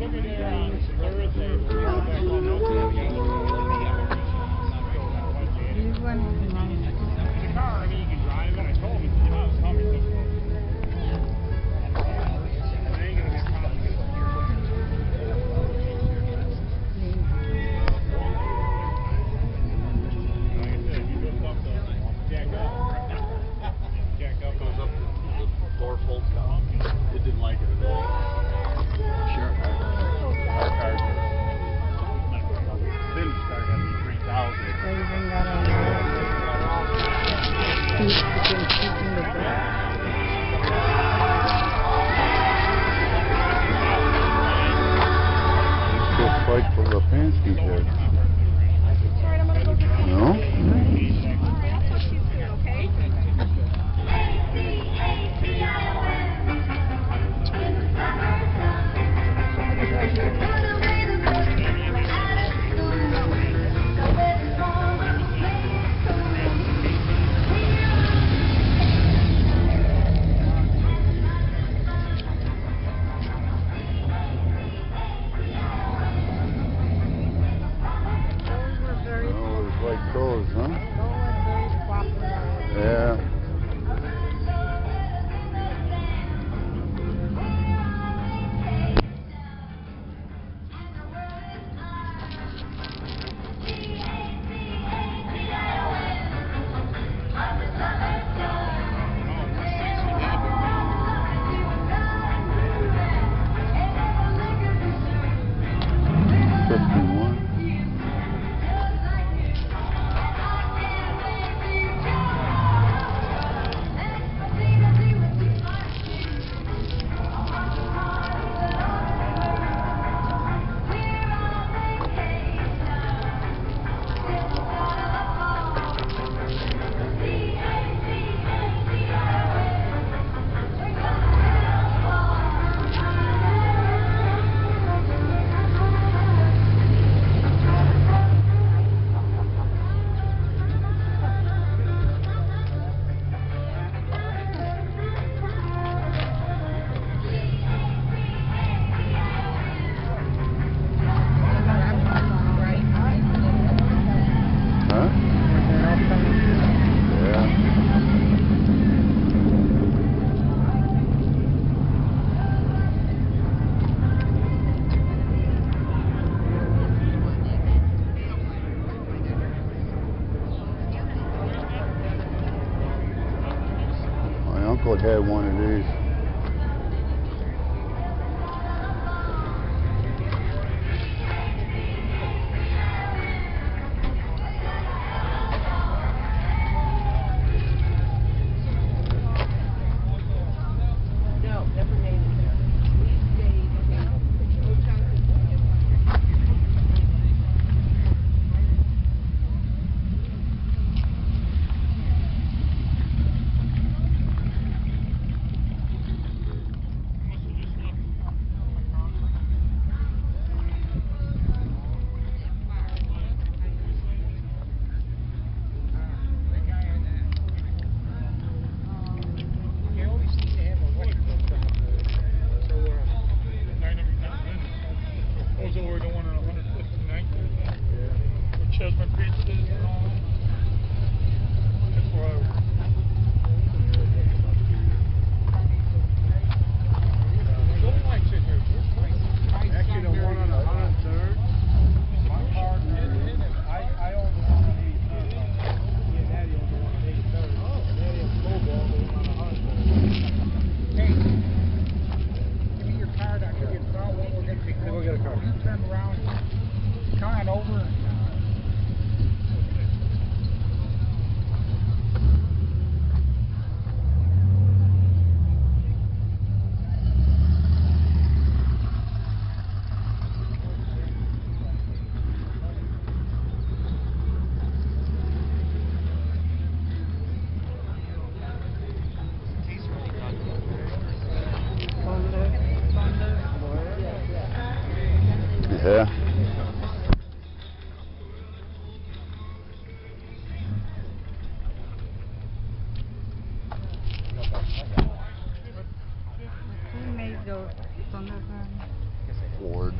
These ones is nice. The car, I mean, you can drive it. I told him, you know, I was coming. It ain't gonna be a problem. Like I said, you build up the jack up. Jack up goes up the floor folds down. It didn't like it at all. Sure. Our cars are vintage car got to be 3,000. They even got a seat you can sit in the back. Just like for the fancy head. Alright, I'm gonna go get you. No? Alright, I'll talk to you soon, okay? Oh, it's like those, huh? Those are very popular. Yeah. My uncle had one of these. No, never made it there. Also, we're going on 159th. With Chesman Pizzas and all that. That's where I was. Don't like sitting here. Actually, the one on 103rd. My partner, I own the one on 83rd. Me and Daddy own the one on 83rd. Daddy owns Snowball, the one on 103rd. Hey, give me your card. I'll give you a card. We're going to go get a card. You turn around, come on over. Yeah. Who made those Thunderbirds? Ford.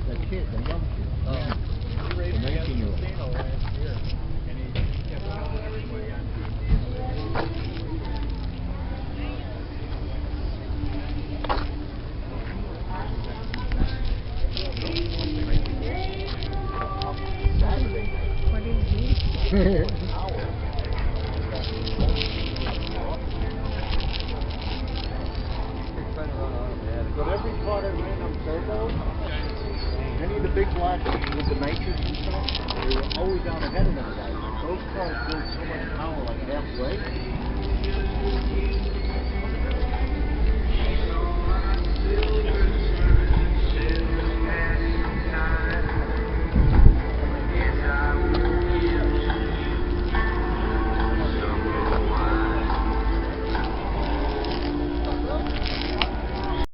the kid, the young kid. The 19-year-old. What is this? But every car that ran on turbo, any of the big blocks with the nitrous and stuff, they were always out ahead of them guys. Those cars built so much power like halfway.